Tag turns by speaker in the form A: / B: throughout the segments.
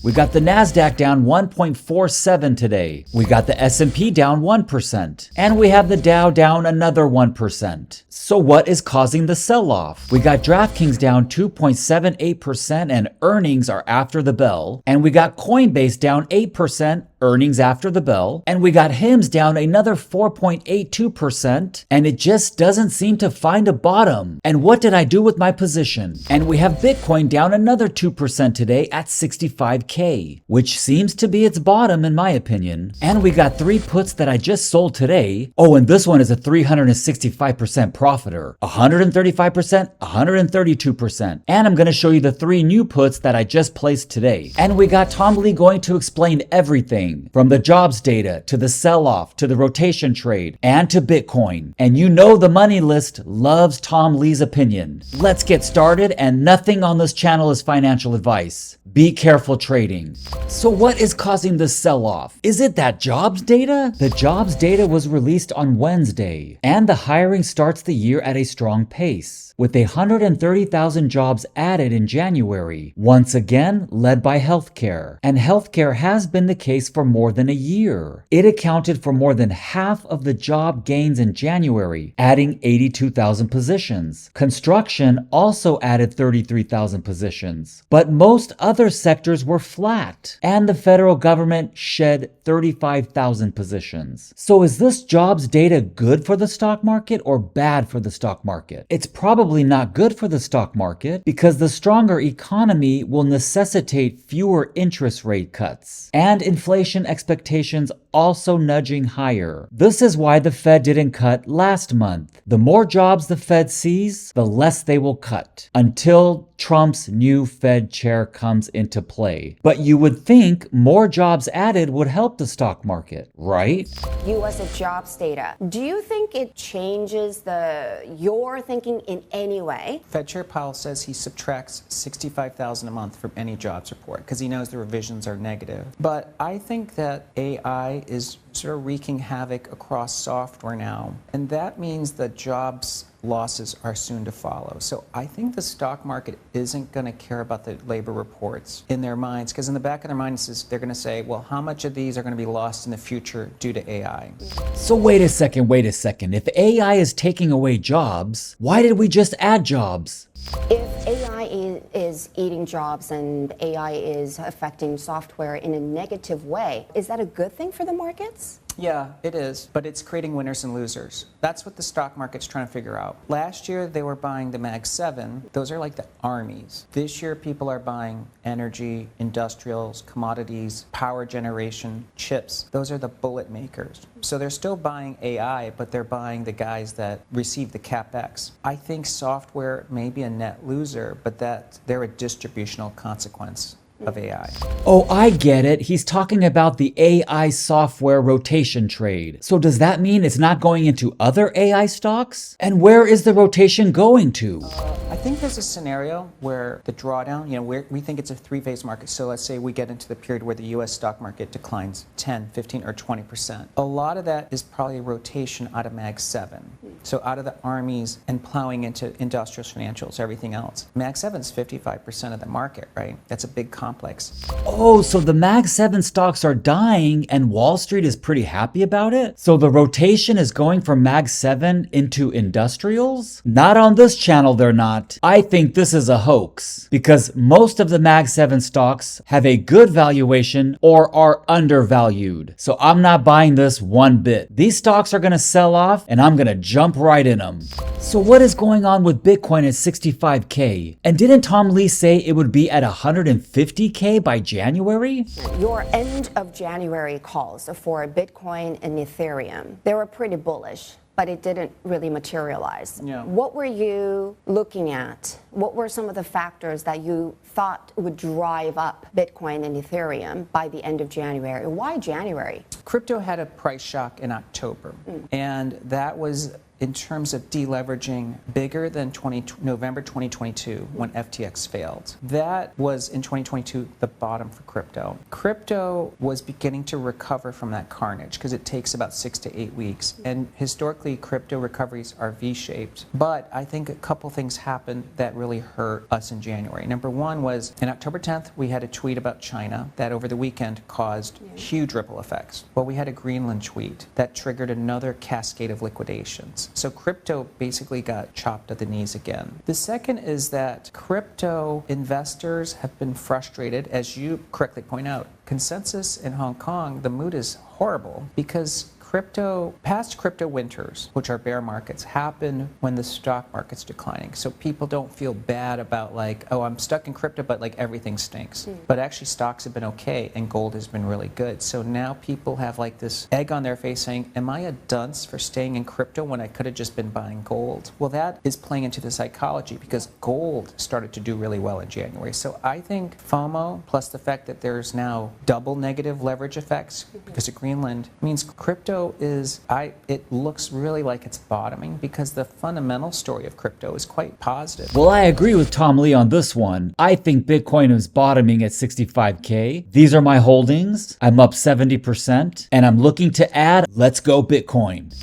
A: We got the NASDAQ down 1.47 today. We got the S&P down 1%. And we have the Dow down another 1%. So what is causing the sell-off? We got DRAFTKINGS down 2.78% and earnings are after the bell. And we got Coinbase down 8%. Earnings after the bell, and we got HIMS down another 4.82%, and it just doesn't seem to find a bottom. And what did I do with my position? And we have Bitcoin down another 2% today at 65K, which seems to be its bottom in my opinion. And we got 3 puts that I just sold today. Oh, and this one is a 365% profiter, 135%, 132%. And I'm going to show you the 3 new puts that I just placed today. And we got Tom Lee going to explain everything, from the jobs data to the sell-off to the rotation trade and to Bitcoin. And you know the money list loves Tom Lee's opinion. Let's get started, and nothing on this channel is financial advice. Be careful trading. So what is causing this sell-off? Is it that jobs data? The jobs data was released on Wednesday, and the hiring starts the year at a strong pace, with 130,000 jobs added in January, once again led by healthcare. And healthcare has been the case for more than a year. It accounted for more than half of the job gains in January, adding 82,000 positions. Construction also added 33,000 positions, but most other sectors were flat, and the federal government shed 35,000 positions. So is this jobs data good for the stock market or bad for the stock market? It's probably not good for the stock market because the stronger economy will necessitate fewer interest rate cuts, and inflation expectations also nudging higher. This is why the Fed didn't cut last month. The more jobs the Fed sees, the less they will cut, until Trump's new Fed chair comes into play. But you would think more jobs added would help the stock market, right?
B: U.S. jobs data. Do you think it changes your thinking in any way?
C: Fed Chair Powell says he subtracts 65,000 a month from any jobs report because he knows the revisions are negative. But I think that AI is sort of wreaking havoc across software now, and that means that jobs losses are soon to follow. So I think the stock market isn't going to care about the labor reports in their minds, because in the back of their minds they're going to say, well, how much of these are going to be lost in the future due to AI?
A: So wait a second. If AI is taking away jobs, why did we just add jobs?
B: If AI is eating jobs and AI is affecting software in a negative way, is that a good thing for the markets?
C: Yeah, it is, but it's creating winners and losers. That's what the stock market's trying to figure out. Last year, they were buying the Mag 7. Those are like the armies. This year, people are buying energy, industrials, commodities, power generation, chips. Those are the bullet makers. So they're still buying AI, but they're buying the guys that receive the CapEx. I think software may be a net loser, but that they're a distributional consequence of AI.
A: Oh, I get it. He's talking about the AI software rotation trade. So does that mean it's not going into other AI stocks? And where is the rotation going to?
C: I think there's a scenario where the drawdown, we think it's a 3-phase market. So let's say we get into the period where the US stock market declines 10, 15, or 20%. A lot of that is probably a rotation out of Mag 7. So out of the armies and plowing into industrials, financials, everything else. Mag 7 is 55% of the market, right? That's a big complex.
A: Oh, so the Mag 7 stocks are dying and Wall Street is pretty happy about it? So the rotation is going from Mag 7 into industrials? Not on this channel, they're not. I think this is a hoax because most of the Mag 7 stocks have a good valuation or are undervalued. So I'm not buying this one bit. These stocks are going to sell off and I'm going to jump right in them. So what is going on with Bitcoin at 65K? And didn't Tom Lee say it would be at 150K by January?
B: Your end of January calls for Bitcoin and Ethereum, they were pretty bullish, but it didn't really materialize.
C: Yeah.
B: What were you looking at? What were some of the factors that you thought would drive up Bitcoin and Ethereum by the end of January? Why January?
C: Crypto had a price shock in October, and that was in terms of deleveraging bigger than November 2022 when FTX failed. That was in 2022 the bottom for crypto. Crypto was beginning to recover from that carnage because it takes about 6 to 8 weeks. And historically, crypto recoveries are V-shaped. But I think a couple things happened that really hurt us in January. Number one was in October 10th, we had a tweet about China that over the weekend caused huge ripple effects. Well, we had a Greenland tweet that triggered another cascade of liquidations. So crypto basically got chopped at the knees again. The second is that crypto investors have been frustrated, as you correctly point out. Consensus in Hong Kong, the mood is horrible because past crypto winters, which are bear markets, happen when the stock market's declining. So people don't feel bad about like, oh, I'm stuck in crypto, but like everything stinks. But actually stocks have been okay and gold has been really good. So now people have like this egg on their face saying, am I a dunce for staying in crypto when I could have just been buying gold? Well, that is playing into the psychology because gold started to do really well in January. So I think FOMO plus the fact that there's now double negative leverage effects because of Greenland means crypto it looks really like it's bottoming because the fundamental story of crypto is quite positive.
A: Well, I agree with Tom Lee on this one. I think Bitcoin is bottoming at 65K. These are my holdings. I'm up 70% and I'm looking to add. Let's go Bitcoin.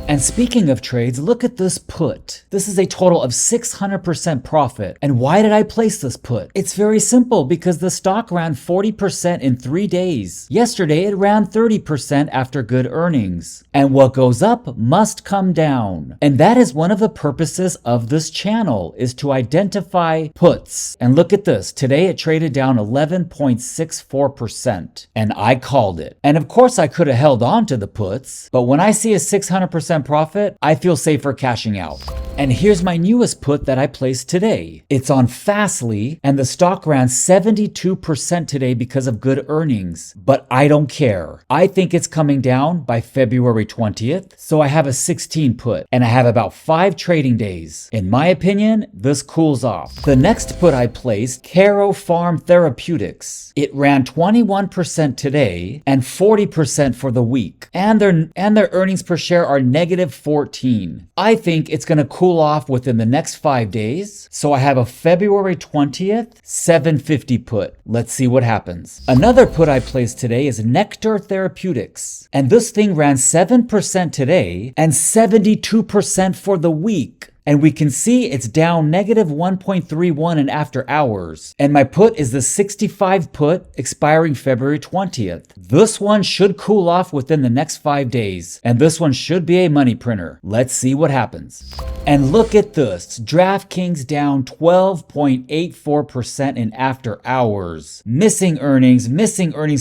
A: And speaking of trades, look at this put. This is a total of 600% profit. And why did I place this put? It's very simple because the stock ran 40% in 3 days. Yesterday, it ran 30% after good earnings. And what goes up must come down. And that is one of the purposes of this channel, is to identify puts. And look at this. Today, it traded down 11.64%. And I called it. And of course, I could have held on to the puts. But when I see a 600% profit, I feel safer cashing out. And here's my newest put that I placed today. It's on Fastly, and the stock ran 72% today because of good earnings. But I don't care. I think it's coming down by February 20th, so I have a 16 put, and I have about 5 trading days. In my opinion, this cools off. The next put I placed, Caro Farm Therapeutics. It ran 21% today and 40% for the week. And their earnings per share are -14. I think it's going to cool off within the next 5 days. So I have a February 20th 750 put. Let's see what happens. Another put I placed today is Nectar Therapeutics. And this thing ran 7% today and 72% for the week. And we can see it's down -1.31 in after hours. And my put is the 65 put expiring February 20th. This one should cool off within the next 5 days. And this one should be a money printer. Let's see what happens. And look at this. DraftKings down 12.84% in after hours. Missing earnings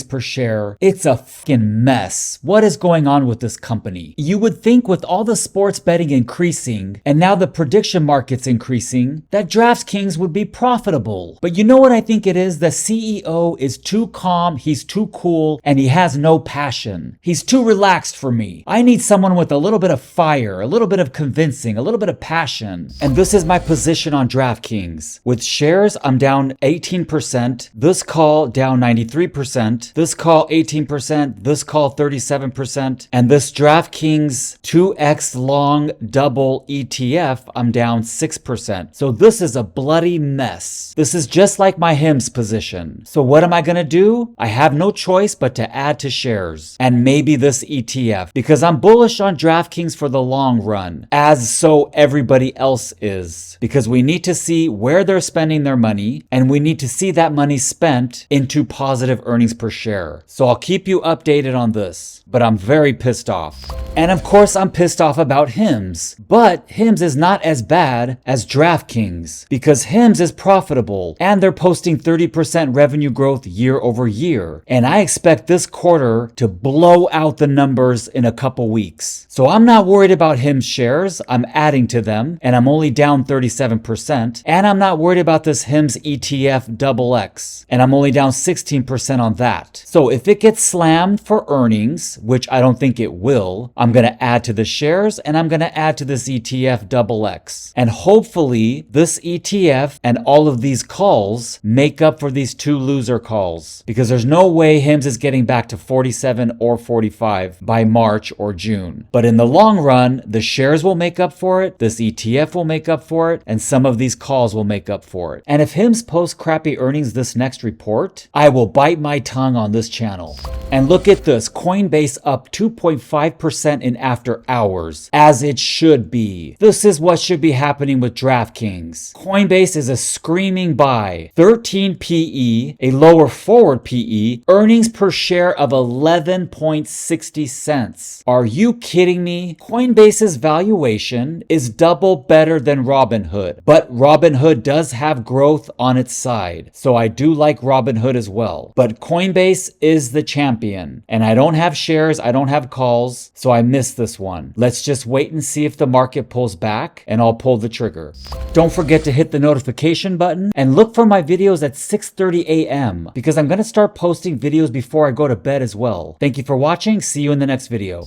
A: per share. It's a fucking mess. What is going on with this company? You would think with all the sports betting increasing and now the prediction market's increasing, that DraftKings would be profitable. But you know what I think it is? The CEO is too calm, he's too cool, and he has no passion. He's too relaxed for me. I need someone with a little bit of fire, a little bit of convincing, a little bit of passion. And this is my position on DraftKings. With shares, I'm down 18%. This call down 93%. This call 18%. This call 37%. And this DraftKings 2x long double ETF, I'm down 6%. So this is a bloody mess. This is just like my HIMS position. So what am I going to do? I have no choice but to add to shares and maybe this ETF because I'm bullish on DraftKings for the long run, as so everybody else is, because we need to see where they're spending their money and we need to see that money spent into positive earnings per share. So I'll keep you updated on this, but I'm very pissed off. And of course, I'm pissed off about HIMS, but HIMS is not as bad as DraftKings because HIMS is profitable and they're posting 30% revenue growth year over year. And I expect this quarter to blow out the numbers in a couple weeks. So I'm not worried about HIMS shares. I'm adding to them and I'm only down 37%. And I'm not worried about this HIMS ETF XX and I'm only down 16% on that. So if it gets slammed for earnings, which I don't think it will, I'm going to add to the shares and I'm going to add to this ETF XX XLX. And hopefully this ETF and all of these calls make up for these 2 loser calls, because there's no way HIMS is getting back to 47 or 45 by March or June. But in the long run, the shares will make up for it, this ETF will make up for it, and some of these calls will make up for it. And if HIMS posts crappy earnings this next report, I will bite my tongue on this channel. And look at this, Coinbase up 2.5% in after hours, as it should be. This is what should be happening with DraftKings. Coinbase is a screaming buy. 13 PE, a lower forward PE, earnings per share of 11.60 cents. Are you kidding me? Coinbase's valuation is double better than Robinhood, but Robinhood does have growth on its side, so I do like Robinhood as well. But Coinbase is the champion, and I don't have shares, I don't have calls, so I missed this one. Let's just wait and see if the market pulls back, and I'll pull the trigger. Don't forget to hit the notification button and look for my videos at 6:30 a.m. because I'm going to start posting videos before I go to bed as well. Thank you for watching. See you in the next video.